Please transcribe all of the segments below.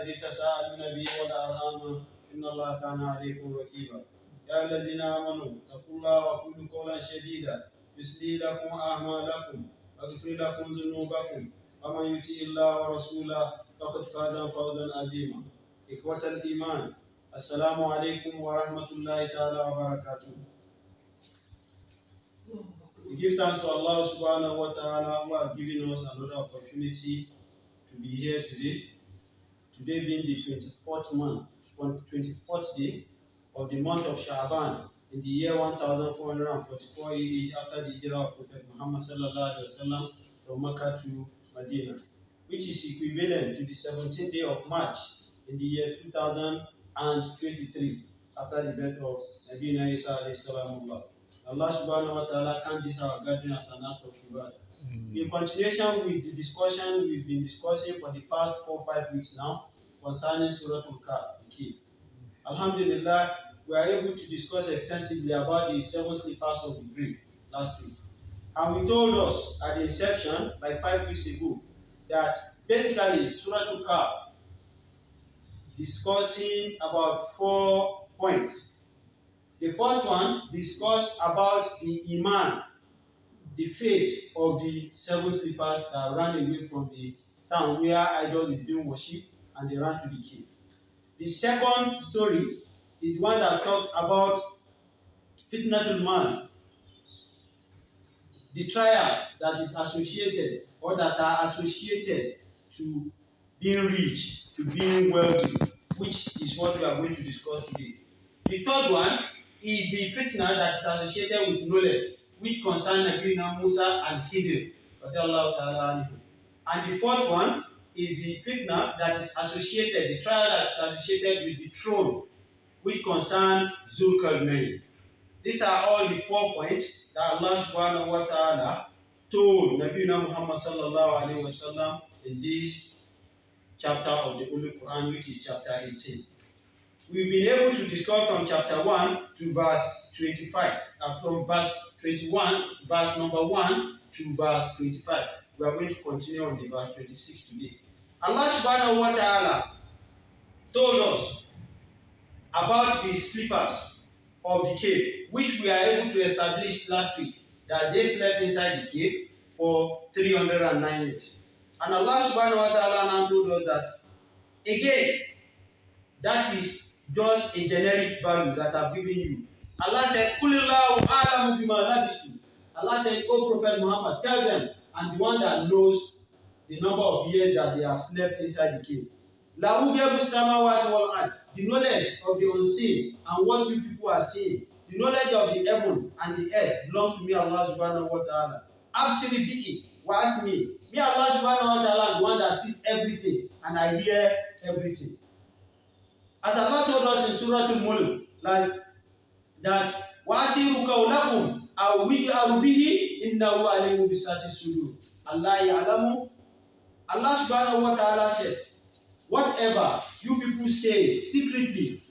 الذي تساءلون به والأرحام إن الله كان عليكم رقيبا يا الذين آمنوا اتقوا الله وقولوا قولا سديدا يصلح لكم أعمالكم ويغفر لكم ذنوبكم ومن يطع الله ورسوله فقد فاز فوزا عظيما. إخوة الإيمان السلام عليكم ورحمة الله تعالى وبركاته. We give thanks to Allah subhanahu wa ta'ala who has given us another opportunity to be here today. Today being the 24th day of the month of Sha'ban in the year 1444 after the hijrah of Prophet Muhammad sallallahu alaihi wasallam from Mecca to Medina, which is equivalent to the 17th day of March in the year 2023 after the birth of Nabi Isa alayhi salamullah. Allah subhanahu wa ta'ala can this our gathering as an act of ibadah. In continuation with the discussion we've been discussing for the past 4-5 weeks now concerning Surat Khaf. Alhamdulillah, we are able to discuss extensively about the 7 slippers of the grave last week. And we told us at the inception, like 5 weeks ago, that basically Surat Khaf discussing about 4 points. The first one discussed about the Iman, the faith of the 7 slippers that ran away from the town where idol is being worshipped and they ran to the cave. The second story is one that talks about fitnatul mal, the trials that is associated or that are associated to being rich, to being wealthy, which is what we are going to discuss today. The third one is the fitna that is associated with knowledge, which concerns Nabi Musa and Khidr. And the fourth one is the fitna that is associated, the trial that is associated with the throne, which concerns Zulkarnain. These are all the 4 points that Allah subhanahu wa ta'ala told Nabi Muhammad sallallahu alayhi wa sallam in this chapter of the Holy Quran, which is chapter 18. We've been able to discuss from chapter 1 to verse 25, from verse 21, verse number 1 to verse 25. We are going to continue on the verse 26 today. Allah subhanahu wa ta'ala told us about the sleepers of the cave, which we are able to establish last week, that they slept inside the cave for 309 years. And Allah subhanahu wa ta'ala now told us that, again, that is just a generic value that I've given you. Allah said, Kulillahu a'lamu bima labisu. Allah said, O Prophet Muhammad, tell them, and the one that knows the number of years that they have slept inside the cave. Lahu ghaibu samawati wal ard. The knowledge of the unseen and what you people are seeing, the knowledge of the heaven and the earth belongs to me, Allah subhanahu wa ta'ala. Absolutely bi'i wa asmi. Me, Allah subhanahu wa ta'ala, the one that sees everything and I hear everything. As Allah told us in Surah Al-Mulk, like that wasiru qawlakum aw wij'alu bihi innahu alimun bisati sudur. Allah ya'lamu. Allah subhanahu wa ta'ala said, whatever you people say secretly,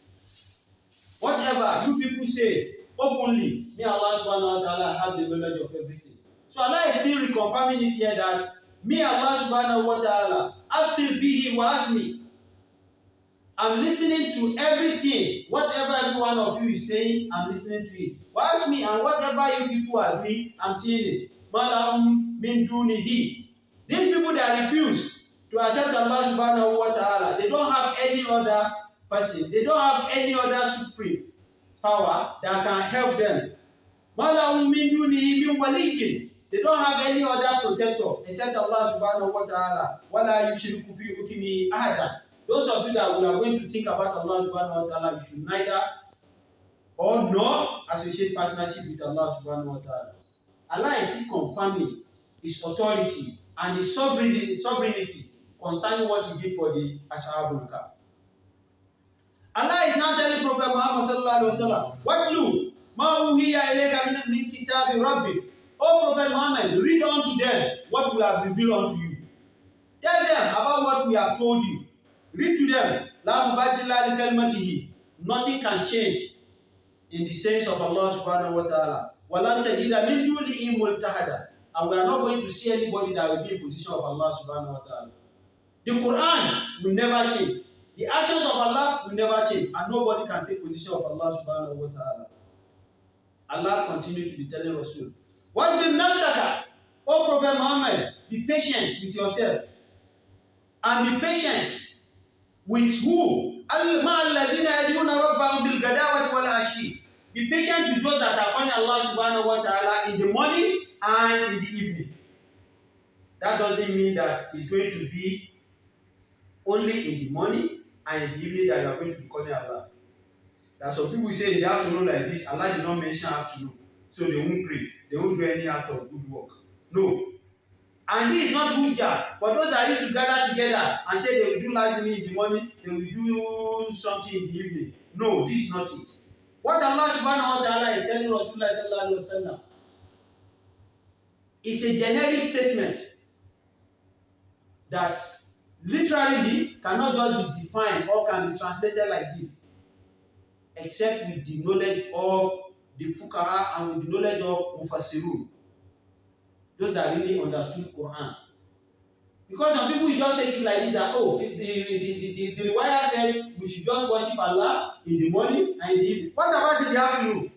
whatever you people say openly, me Allah subhanahu wa ta'ala have the knowledge of everything. So Allah is still reconfirming it here that me Allah subhanahu wa ta'ala absil bihi wa asmi. I'm listening to everything. Whatever every one of you is saying, I'm listening to it. Watch me, and whatever you people are doing, I'm seeing it. Malahum min dunihi. These people that refuse to accept Allah subhanahu wa ta'ala, they don't have any other person. They don't have any other supreme power that can help them. Malahum min dunihi min waliyin. They don't have any other protector except Allah subhanahu wa ta'ala. Wala yushriku fi hukmihi ahadan. Those of you that we are going to think about Allah subhanahu wa ta'ala, you should neither or nor associate partnership with Allah subhanahu wa ta'ala. Allah is confirming His authority and His sovereignty concerning what He did for the Ashabul Khaf. Allah is now telling Prophet Muhammad sallallahu alaihi wasallam, "Watlu ma uhiya ilayka min kitabi rabbik." O Prophet Muhammad, read unto them what we have revealed unto you. Tell them about what we have told you. Read to them, La mubaddila li kalimatihi. Nothing can change in the sense of Allah subhanahu wa ta'ala. Walan tajida min dunihi multahada. And we are not going to see anybody that will be in position of Allah subhanahu wa ta'ala. The Quran will never change. The actions of Allah will never change, and nobody can take position of Allah subhanahu wa ta'ala. Allah continued to be telling Rasul, "Wasbir nafsaka, O Prophet Muhammad, be patient with yourself, and be patient with who? Al-ma'alladina yad'una rabbahum bil ghadawati wal ashi." Be patient with those that are calling Allah subhanahu wa ta'ala in the morning and in the evening. That doesn't mean that it's going to be only in the morning and in the evening that you are going to be calling Allah. That some people say in the afternoon like this, Allah did not mention afternoon, so they won't pray, they won't do any act of good work. No. And this is not hujjah. For those that need to gather together and say they will do lazimi in the morning, they will do something in the evening. No, this is not it. What Allah subhanahu wa ta'ala is telling Rasulullah sallallahu alaihi wasallam is a generic statement that literally cannot just be defined or can be translated like this, except with the knowledge of the fuqaha and with the knowledge of mufassirun, those that really understood Quran. Because some people just take it like this, that the riwayah said we should just worship Allah in the morning and in the evening. What about in the afternoon?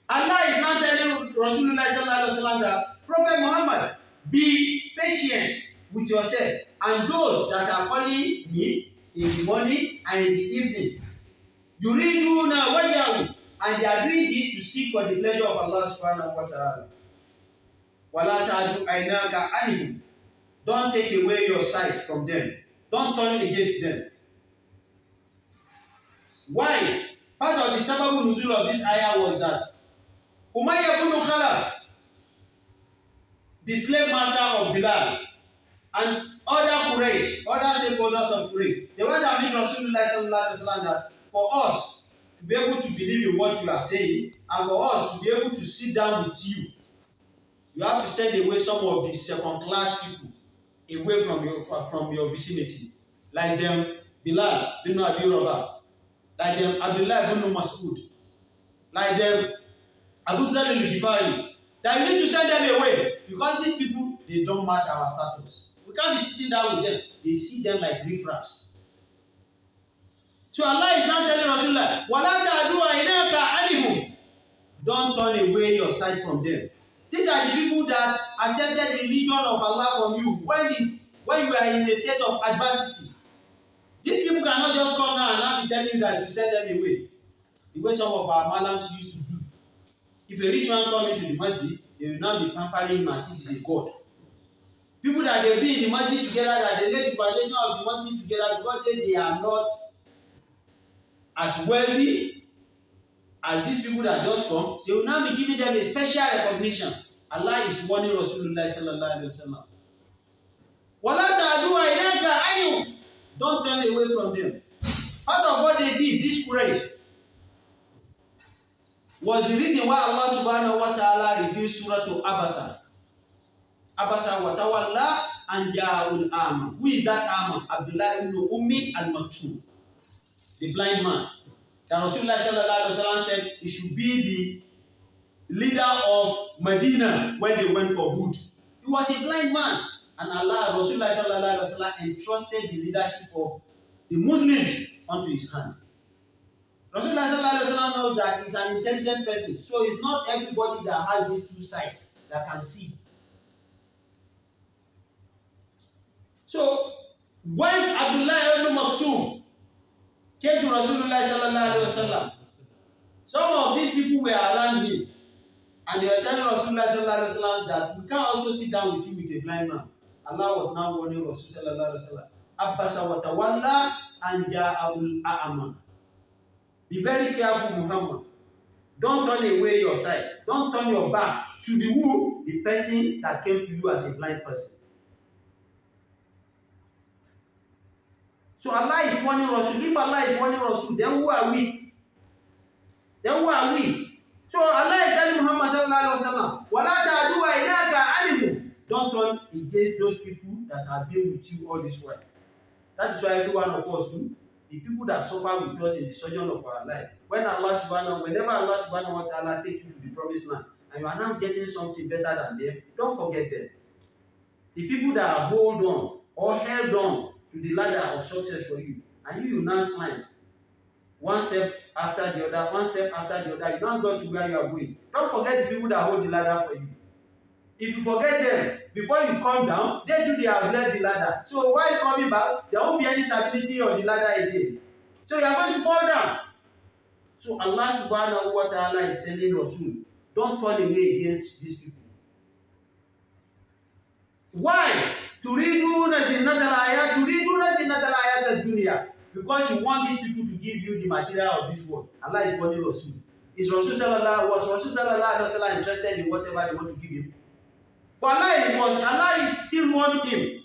Allah is now telling Rasulullah sallallahu alaihi wasallam that Prophet Muhammad, be patient with yourself and those that are calling me in the morning and in the evening. Yuriduna wajhahu, and they are doing this to seek for the pleasure of Allah subhanahu wa ta'ala. Wala ta'du aynaka anhum. Don't take away your sight from them. Don't turn against them. Why? Part of the sababu nuzul of this ayah was that Umayyah ibn Khalaf, the slave master of Bilal, and other Quraysh, other stakeholders of Quraysh, they went and meet Rasulullah sallallahu alaihi wasallam that for us to be able to believe in what you are saying, and for us to be able to sit down with you, you have to send away some of the second-class people away from your vicinity, like them Bilal bin Abi Rabah, like them Abdullah bin Mas'ud, like them Abu Zar al-Ghifari. That you need to send them away, because these people, they don't match our status. We can't be sitting down with them. They see them like riffraffs. So Allah is now telling Rasulullah, "Wala ta'du aynaka anhum." Don't turn away your sight from them. These are the people that accepted the religion of Allah from you when you are in a state of adversity. These people cannot just come now and now be telling you that you send them away. The way some of our malams used to do. If a rich man comes into the masjid, they will now be pampering him as if he's a god. People that they be in the masjid together, that they lay the foundation of the masjid together, because they are not as wealthy as these people that just come, they will now be giving them a special recognition. Allah is warning Rasulullah sallallahu alaihi wasallam. Wala ta'du aynaka anhum. Don't turn away from them. Part of what they did, this Quraysh, was the reason why Allah subhanahu wa ta'ala revealed Surat Abasa. Abasa wa tawalla an ja'ul ama. Who is that ama? Abdullah ibn Ummi al-Maktoum, the blind man. That Rasulullah sallallahu alaihi wasallam said he should be the leader of Medina when they went for Hud. He was a blind man, and Allah, Rasulullah sallallahu alaihi wasallam, entrusted the leadership of the Muslims onto his hand. Rasulullah sallallahu alaihi wasallam knows that he's an intelligent person, so it's not everybody that has these two sides that can see. So when Abdullah ibn Maktoum came to Rasulullah sallallahu alaihi wasallam, some of these people were around him, and they were telling Rasulullah sallallahu alaihi wasallam that we can't also sit down with you with a blind man. Allah was now warning Rasulullah sallallahu alaihi wasallam, Abbasa wa tawalla an ja'ul a'ama. Be very careful, Muhammad. Don't turn away your sight. Don't turn your back to the who? The person that came to you as a blind person. So Allah is warning Rasul. If Allah is warning Rasul, then who are we? Then who are we? So Allah is telling Muhammad sallallahu alaihi wasallam, "Wala ta'du aynaka anhum." Don't turn against those people that have been with you all this while. That is why every one of us do. The people that suffer with us in the sojourn of our life. Whenever Allah subhanahu wa ta'ala takes you to the promised land, and you are now getting something better than them, don't forget them. The people that hold on or held held on to the ladder of success for you, and you will now climb one step after the other, one step after the other. You don't go to where you are going. Don't forget the people that hold the ladder for you. If you forget them, before you come down, they too, they have left the ladder. So while coming back, there won't be any stability on the ladder again. So you are going to fall down. So Allah subhanahu wa ta'ala is telling Rasul, don't turn away against these people. Why? Turiduna zinnatal hayat ad-dunya. Because you want these people to give you the material of this world. Allah is warning Rasul. Was Rasul sallallahu alaihi wasallam interested in whatever they want to give him? But Allah is still warning him.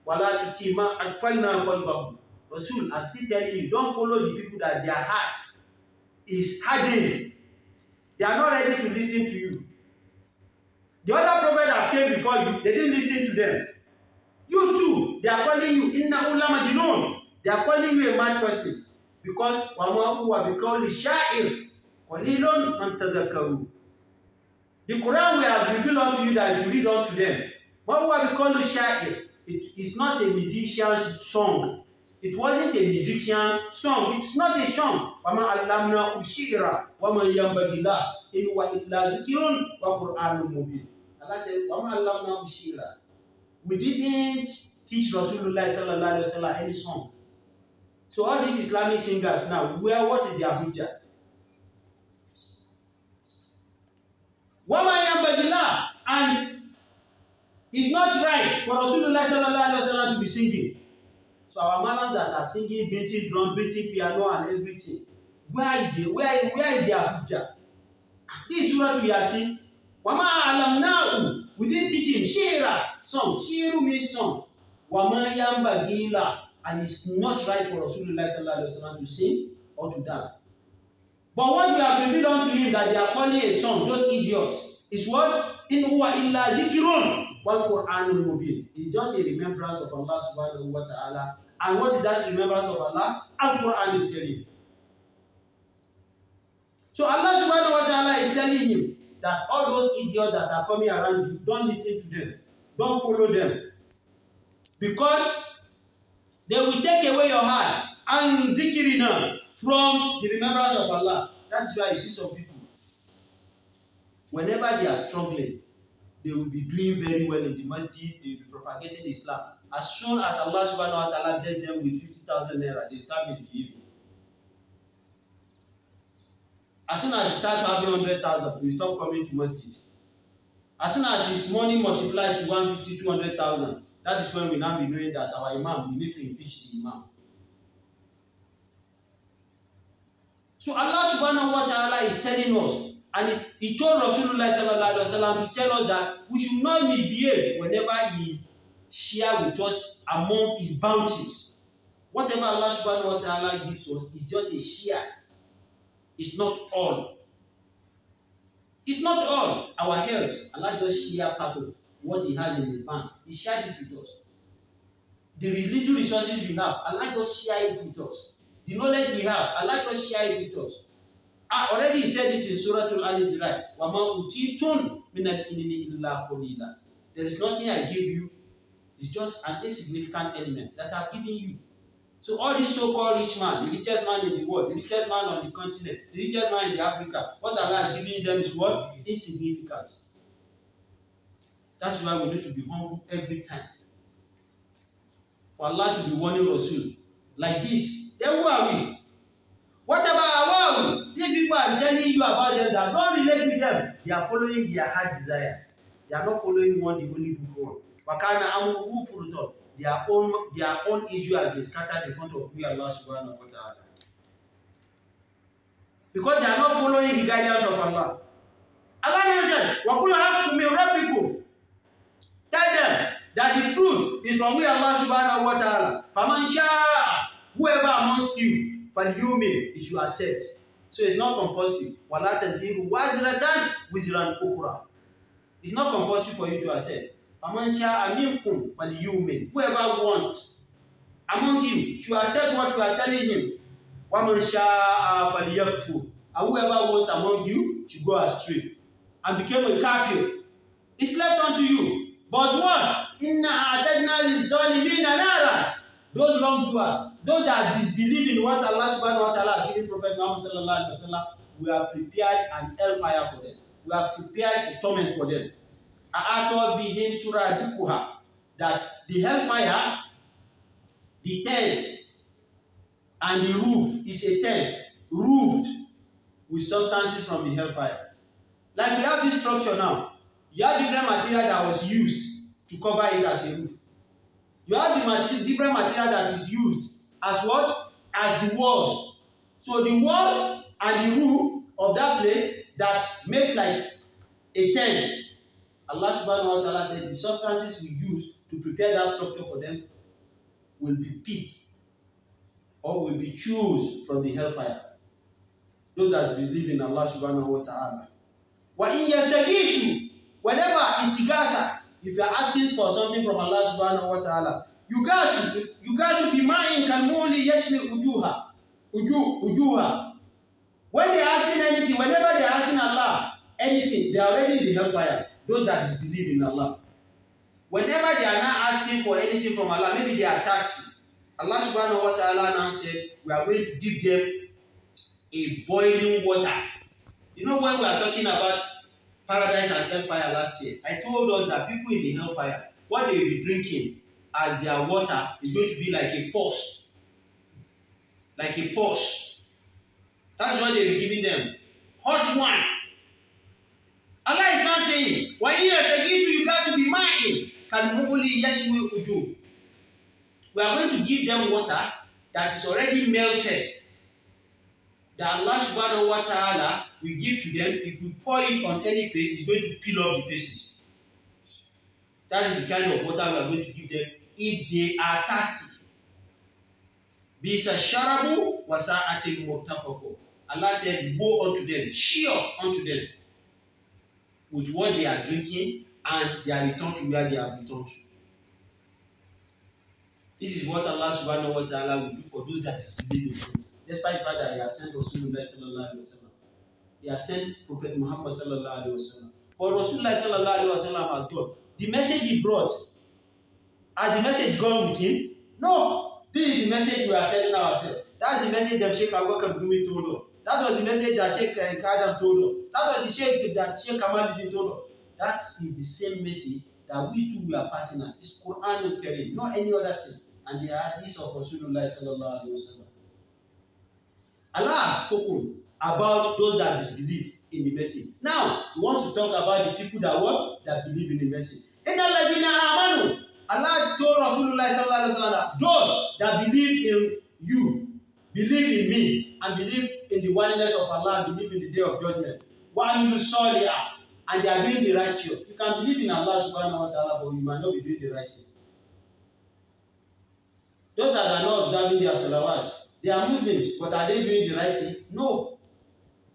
Wala tutima akfalna qalbahu. Rasul, I'm still telling you, don't follow the people that their heart is hardened. They are not ready to listen to you. The other prophet that came before you, they didn't listen to them. You too, they are calling you inna ulama majnun. They are calling you a mad person because wama huwa biqawli sha'ir qalilun man tadhakkaru. The Quran we have revealed unto you that you read unto them. What huwa biqawli sha'ir? It is not a musician's song. It wasn't a musician song. It's not a song. Wama allamna ushira wama yanbaghi la in huwa illa dhikrun wa qur'anun mubin. Allah said, wama allamna ushira. We didn't teach Rasulullah sallallahu alaihi wasallam any song. So all these Islamic singers now, what is their hujjah? Wama yanbaghi la, and it's not right for Rasulullah sallallahu alaihi wasallam to be singing. So our malams that are singing, beating drum, beating piano and everything, where is their hujjah? This Surat we are seeing, wama alamnahu, we didn't teach him shira, song. Shiru means song. Wama yanbaghi la, and it's not right for Rasulullah sallallahu alaihi wasallam to sing or to dance. But what we have revealed unto him that they are calling a song, those idiots, is what? In huwa illa dhikrun wal qur'anul mubin. It's just a remembrance of Allah subhanahu wa ta'ala. And what is that remembrance of Allah? Al-Quran is telling. So Allah subhanahu wa ta'ala is telling him that all those idiots that are coming around you, don't listen to them. Don't follow them. Because they will take away your heart and dhikrina from the remembrance of Allah. That's why you see some people, whenever they are struggling, they will be doing very well in the masjid, they will be propagating Islam. As soon as Allah subhanahu wa ta'ala bless them with 50,000 naira, they start misbehaving. As soon as he starts having 100,000, we stop coming to masjid. As soon as his money multiplies to 150, 200,000, that is when we now be knowing that our imam, we need to impeach the imam. So Allah subhanahu wa ta'ala is telling us, and he told Rasulullah sallallahu alaihi wasallam to tell us that we should not misbehave whenever he share with us among his bounties. Whatever Allah subhanahu wa ta'ala gives us is just a share. It's not all. It's not all. Our health, Allah just share part of what he has in his bank. He shared it with us. The little resources we have, Allah just share it with us. The knowledge we have, Allah just share it with us. Already he said it in Surat Al-Isra. وَمَا أُوتِيتُم مِنَ الْإِلْمِ إِلَّا قَلِيلًا. There is nothing I give you. It's just an insignificant element that I've given you. So all this so-called rich man, the richest man in the world, the richest man on the continent, the richest man in the Africa, what Allah is giving them is what? Insignificant. That's why we need to be humble every time. For Allah to be warning Rasul like this, then who are we? Whatever our these people are telling you about them that don't relate with them, they are following their heart desires. They are not following what the Holy Book wants. Wakana amu furutot. Their own issue has been scattered in front of you, Allah subhanahu wa ta'ala. Because they are not following the guidance of Allah. Allah said, وَقُلْ حَقٌّ مِّن رَبِّكُمْ. Tell them that the truth is from Allah subhanahu wa ta'ala. فَمَنْ شَاءَ. Whoever amongst you, فَلْيُؤْمِنْ, is you accept. So it's not compulsory. وَلَا تَزِرُ وَازِرَةً وِزْرًا أُخْرَى. It's not compulsory for you to accept. فَمَنْ شَاءَ مِنْكُمْ فَلْيُؤْمِنْ. Whoever wants among you should accept what you are telling him. وَمَنْ شَاءَ فَلْيَكْفُرْ. And whoever wants among you should go astray and become a kafir. It's left unto you. But what? إِنَّا أَعْتَدْنَا لِلظَّالِمِينَ نَارًا. those wrongdoers, those that disbelieve in what Allah subhanahu wa ta'ala has given Prophet Muhammad sallallahu alaihi wasallam, we have prepared an hellfire for them. We have prepared a torment for them. A'ata bihim suradiquha, that the hellfire, the tent and the roof is a tent roofed with substances from the hellfire. Like we have this structure now. You have different material that was used to cover it as a roof. You have the different material that is used as what? As the walls. So the walls and the roof of that place that make like a tent. Allah subhanahu wa ta'ala said the substances we use to prepare that structure for them will be picked or will be chosen from the hellfire. Those that believe in Allah subhanahu wa ta'ala. Wa in yastagishu, whenever istighatha, if you are asking for something from Allah subhanahu wa ta'ala, you guys should be mine can only yashmi ujuha. When they are asking anything, whenever they are asking Allah anything, they are already in the hellfire. Those that disbelieve in Allah. Whenever they are not asking for anything from Allah, maybe they are thirsty. Allah subhanahu wa ta'ala now said, we are going to give them a boiling water. You know, when we are talking about paradise and hellfire last year, I told us that people in the hellfire, what they will be drinking as their water is going to be like a pulse. Like a pulse. That's what they will be giving them. Hot wine. Allah is not saying, when you have the issue, you got to be mine. We are going to give them water that is already melted. That Allah subhanahu wa ta'ala will give to them. If we pour it on any face, it's going to peel off the faces. That is the kind of water we are going to give them if they are thirsty. Bisa sharabu wasa'atil murtafaqo. Allah said, go unto them, sheer unto them with what they are drinking and they are returned to where they have returned to. This is what Allah subhanahu wa ta'ala will do for those that disbelieve in Him. Despite the fact that He has sent Rasulullah sallallahu alaihi wasallam. He has sent Prophet Muhammad sallallahu alaihi wasallam. But Rasulullah sallallahu alaihi wasallam has gone. The message he brought, has the message gone with him? No. This is the message we are telling ourselves. That's the message that Sheikh Abubakar Gumi told us. That was the message that Sheikh Kadam told us. That was the message that Sheikh Kamaluddin told us. That is the same message that we too are passing on. It's Quran and Kareem, not any other thing. And the hadith of Rasulullah sallallahu alaihi wasallam. Allah has spoken about those that disbelieve in the message. Now, we want to talk about the people that what? That believe in the message. Allah told Rasulullah sallallahu alaihi wasallam that those that believe in you, believe in me, and believe in the oneness of Allah, and believe in the day of judgment. And they are doing the right thing. You can believe in Allah subhanahu wa ta'ala, but you might not be doing the right thing. Those that are not observing their salawat, they are Muslims, but are they doing the right thing? No.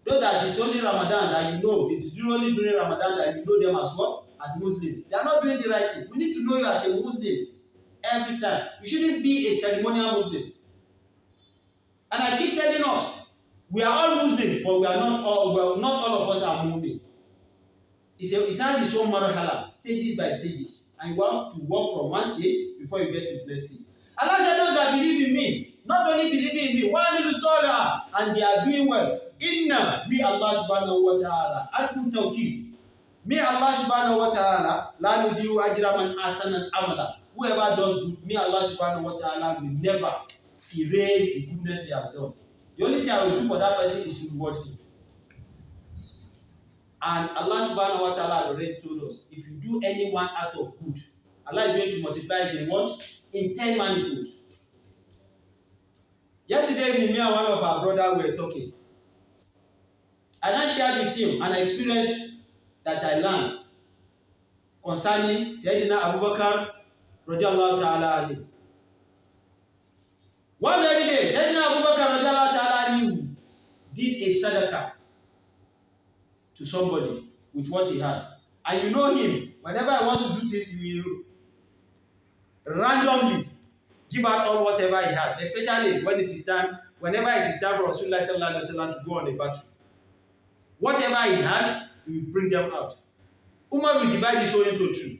Those that it's only Ramadan that you know, it is only during Ramadan that you know them as what? As Muslims. They are not doing the right thing. We need to know you as a Muslim every time. You shouldn't be a ceremonial Muslim. And I keep telling us, we are all Muslims, but we are not all of us are Muslims. It has its own marhala, stages by stages. And you want to walk from one stage before you get to the next stage. Allah said those that believe in me, not only believing in me, and they are doing well. Inna, me Allah subhanahu wa ta'ala, atfu tawkid. Me Allah subhanahu wa ta'ala, la nudiu ajra man ahsana amala. Whoever does good, me Allah subhanahu wa ta'ala will never erase the goodness he has done. The only thing I will do for that person is to reward him. And Allah subhanahu wa ta'ala already told us, if you do any one act of good, Allah is going to multiply it in what? In 10 manifolds. Yesterday, me and one of our brothers were talking. And I shared with him an experience that I learned concerning Sayyidina Abu Bakr radiallahu ta'ala anhu. One very day, Sayyidina Abu Bakr radiallahu ta'ala anhu did a sadaqah to somebody with what he had. And you know him, whenever I want to do this, he will randomly give out all whatever he had, especially when it is time, whenever it is time for Rasulullah sallallahu alaihi wasallam to go on a battle. Whatever he has, he will bring them out. Umar will divide his own into two.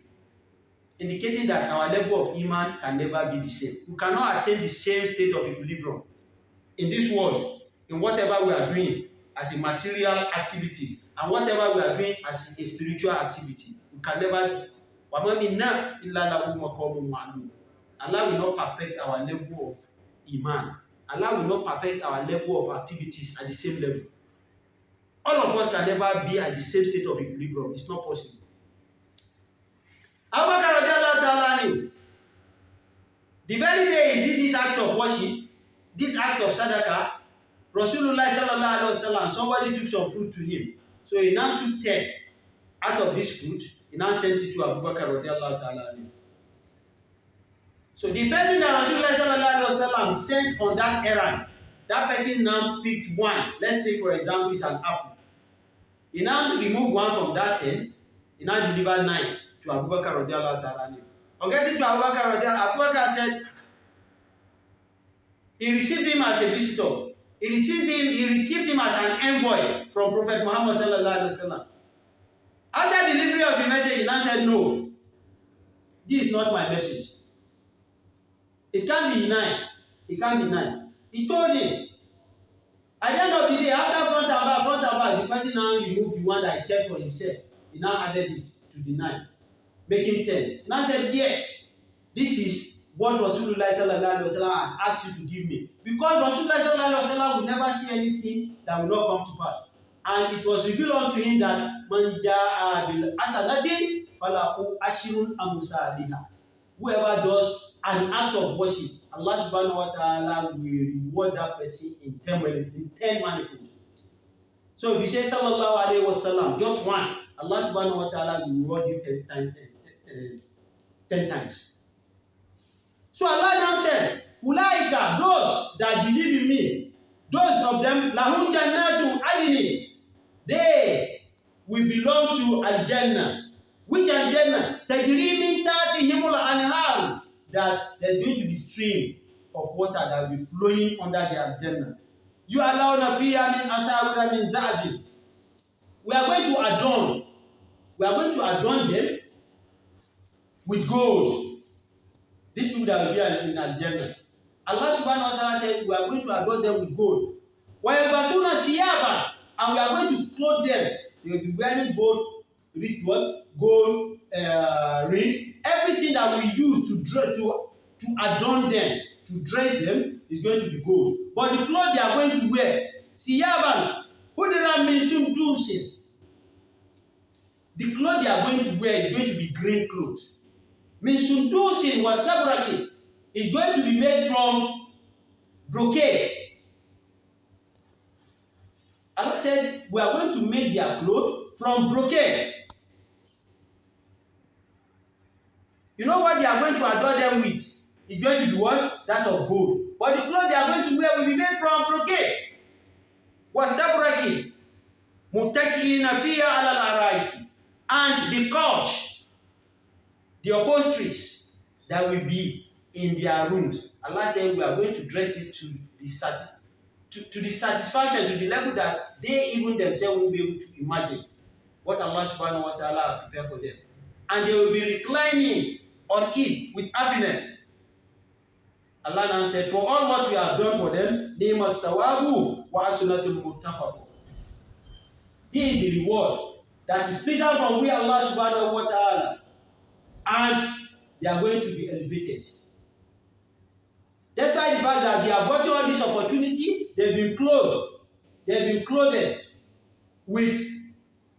indicating that our level of iman can never be the same. We cannot attain the same state of equilibrium in this world, in whatever we are doing as a material activity and whatever we are doing as a spiritual activity. We can never. Allah will not perfect our level of iman. Allah will not perfect our level of activities at the same level. All of us can never be at the same state of equilibrium. It's not possible. Abu Bakr radiallahu ta'ala, the very day he did this act of worship, this act of sadaqah, Rasulullah sallallahu alaihi wasallam, somebody took some fruit to him. So he now took 10 out of this fruit. He now sent it to Abu Bakr radiallahu ta'ala. So the person that Rasulullah sallallahu alaihi wasallam sent on that errand, that person now picked one. Let's take for example, it's an apple. He now removed one from that 10. He now delivered 9 to Abu Bakr radiallahu ta'ala. On getting to Abu Bakr radiallahu, Abu Bakr said he received him as a visitor. He received him as an envoy from Prophet Muhammad sallallahu alaihi wasallam. After delivery of the message, he now said, "No, this is not my message. It can't be 9. It can't be 9." He told him. At the end of the day, after front and back, the person now removed the one that he kept for himself. He now added it to the 9, making 10. He now said, "Yes, this is what Rasulullah sallallahu alaihi wasallam asked you to give me." Because Rasulullah sallallahu alaihi wasallam will never see anything that will not come to pass. And it was revealed unto him that man jaa bil asanatin falahu ashrun amsalha. Whoever does an act of worship, Allah subhanahu wa ta'ala will reward that person in 10 manifolds. So if you say sallallahu alaihi wasallam, just one, Allah subhanahu wa ta'ala will reward you 10 times. So Allah now said, Ulaika, those that believe in me, those of them, lahum jannatu adni, they will belong to Al-Jannah. Which Al-Jannah? Tajri min tahtihimul anhar, that there's going to be stream of water that will be flowing under the Al-Jannah. You allow fiha min asawira min zahabin. We are going to adorn them with gold. These people that will be in Al-Jannah. Allah subhanahu wa ta'ala said, we are going to adorn them with gold. وَيَلْبَسُونَ ثِيَابًا, and we are going to clothe them. They will be wearing gold wristwatch, gold rings. Everything that we use to adorn them, to dress them, is going to be gold. But the clothes they are going to wear, ثِيَابًا, hudira min sundusin. The clothes they are going to wear is going to be green clothes. Min sundusin was tabraki. It's going to be made from brocade. Allah said, we are going to make their clothes from brocade. You know what they are going to adorn them with? It's going to be what? That of gold. But the clothes they are going to wear will be made from brocade. وَالتَّبْرَكِ مُتَّكِئِينَ فِيهَا عَلَى الْأَرَائِكِ. And the couch, the upholsteries that will be in their rooms. Allah said we are going to dress it to the satisfaction, to the level that they even themselves won't be able to imagine what Allah subhanahu wa ta'ala has prepared for them. And they will be reclining on it with happiness. Allah now said, for all what we have done for them, they must sawabu wa asunatul muttafaqu. Here is the reward that is special from we Allah subhanahu wa ta'ala, and they are going to be elevated. Despite the fact that they have gotten all this opportunity, they've been clothed with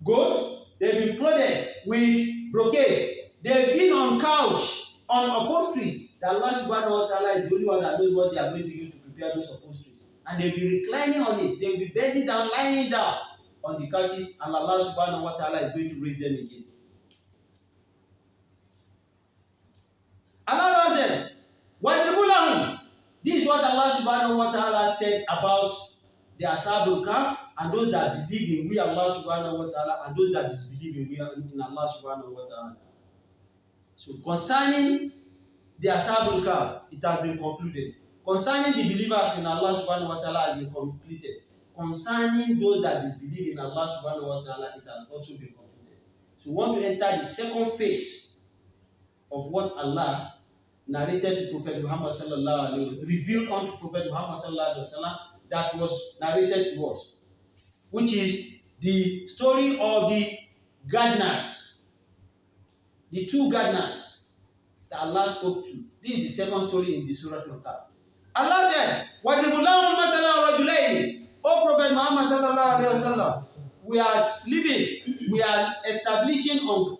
gold, they've been clothed with brocade, they've been on couch, on upholsteries, that Allah subhanahu wa ta'ala is the only one that knows what they are going to use to prepare those upholsteries. And they'll be reclining on it, they'll be bending down, lying down on the couches, and Allah subhanahu wa ta'ala is going to raise them again. Allah said, وَالْمُلَهُمْ. This is what Allah subhanahu wa ta'ala said about the Ashabul Khaf and those that believe in we Allah subhanahu wa ta'ala and those that disbelieve in Allah subhanahu wa ta'ala. So concerning the Ashabul Khaf, it has been concluded. Concerning the believers in Allah subhanahu wa ta'ala has been completed. Concerning those that disbelieve in Allah subhanahu wa ta'ala, it has also been completed. So we want to enter the second phase of what Allah narrated to Prophet Muhammad sallallahu alaihi wasallam, revealed unto Prophet Muhammad sallallahu alaihi wasallam, that was narrated to us, which is the story of the gardeners, the two gardeners that Allah spoke to. This is the second story in the Surat Khaf. Allah said, وَضْرِبُ لَهُمْ مَثَلًا رَجُلَيْنِ. O Prophet Muhammad sallallahu alaihi wasallam, we are living, we are establishing on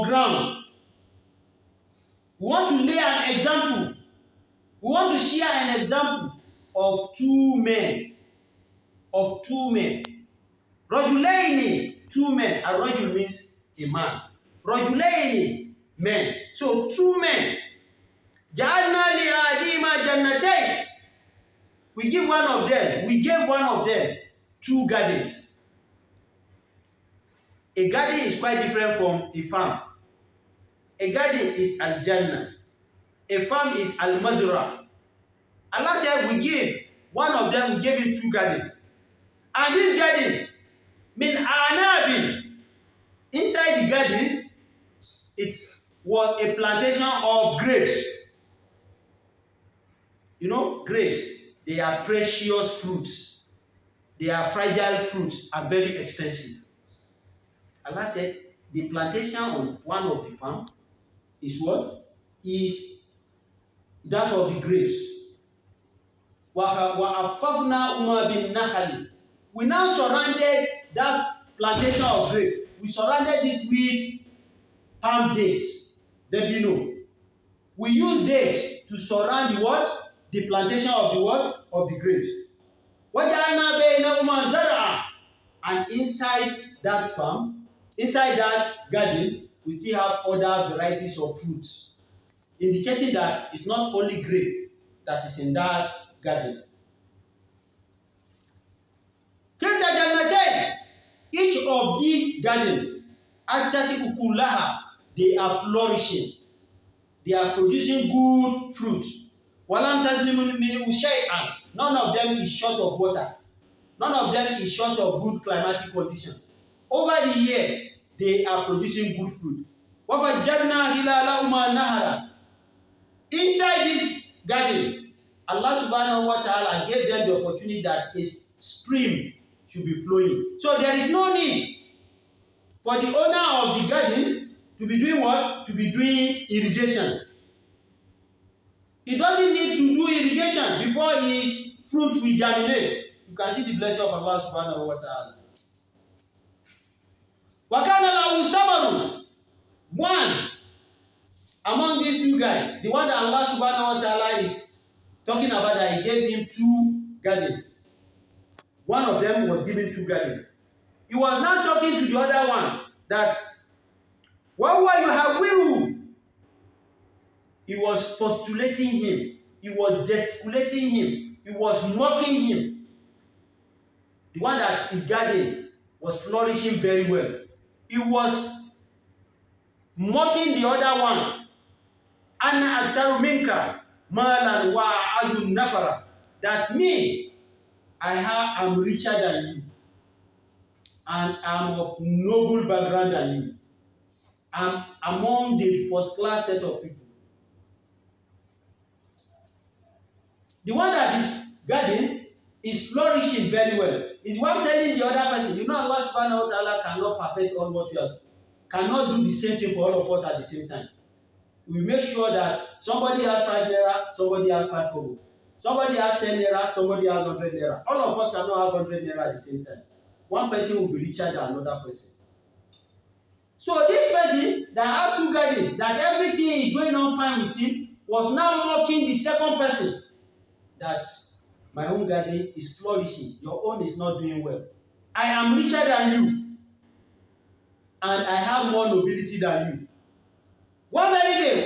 ground. We want to lay an example. We want to share an example of two men. Rajulaini, two men. A rajul means a man. Rajulaini, men. So two men. Ja'alna li ahadihima jannatayn. We gave one of them two gardens. A garden is quite different from a farm. A garden is al-jannah. A farm is al-mazra. Allah said we gave him two gardens. And this garden, min anabin, inside the garden, it was a plantation of grapes. You know, grapes, they are precious fruits. They are fragile fruits and very expensive. Allah said the plantation on one of the farm is what? Is that of the grapes. We now surrounded that plantation of grapes. We surrounded it with palm dates. Debino. We use dates to surround the what? The plantation of the what? Of the grapes. And inside that farm, inside that garden, we still have other varieties of fruits, indicating that it's not only grape that is in that garden. Each of these gardens, they are flourishing. They are producing good fruit. None of them is short of water. None of them is short of good climatic conditions. Over the years, they are producing good fruit. Inside this garden, Allah subhanahu wa ta'ala gave them the opportunity that a stream should be flowing. So there is no need for the owner of the garden to be doing what? To be doing irrigation. He doesn't need to do irrigation before his fruit will germinate. You can see the blessing of Allah subhanahu wa ta'ala. Wakana lahu samarun. One among these two guys, the one that Allah subhanahu wa ta'ala is talking about, that he gave him two gardens. One of them was given two gardens. He was now talking to the other one that, what you have will. He was postulating him. He was gesticulating him. He was mocking him. The one that his garden was flourishing very well. He was mocking the other one. Anna aksaru minka malan wa adun nafara. That me, I am richer than you. And I'm of noble background than you. I'm among the first class set of people. The one that is garden is flourishing very well. Is one telling the other person, you know, Allah subhanahu wa ta'ala cannot perfect all what you have, cannot do the same thing for all of us at the same time. We make sure that somebody has 5 naira, somebody has 5 kobo. Somebody has 10 naira, somebody has 100 naira. All of us cannot have 100 naira at the same time. One person will be richer than another person. So this person that has two gardens, that everything is going on fine with him, was now mocking the second person. That my own garden is flourishing, your own is not doing well. I am richer than you, and I have more nobility than you. One very day,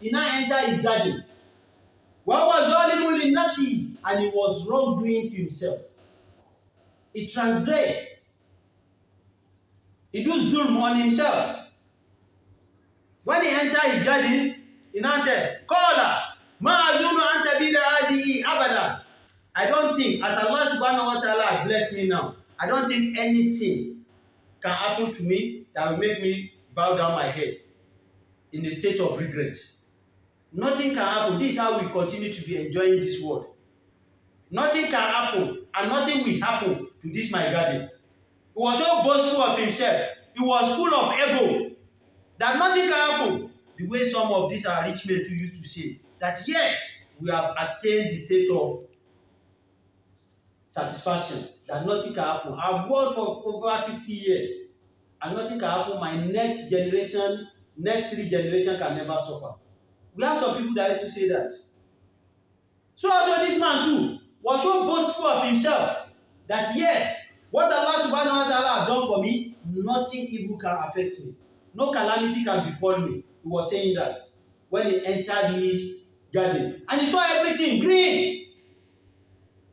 he now entered his garden. What was all in Nafsi? And he was wrongdoing to himself. He transgressed. He do zulm on himself. When he entered his garden, he now said, Kola. I don't think, as Allah subhanahu wa ta'ala has blessed me now, I don't think anything can happen to me that will make me bow down my head in a state of regret. Nothing can happen. This is how we continue to be enjoying this world. Nothing can happen and nothing will happen to this my garden. He was so boastful of himself. He was full of ego that nothing can happen. The way some of these are rich men too used to say that yes, we have attained the state of satisfaction, that nothing can happen. I've worked for over 50 years and nothing can happen. My next generation, next 3 generations can never suffer. We have some people that used to say that. So also this man too was so boastful of himself that yes, what Allah subhanahu wa ta'ala has done for me, nothing evil can affect me. No calamity can befall me. He was saying that when he entered his garden. And he saw everything green.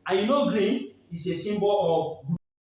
And you know green is a symbol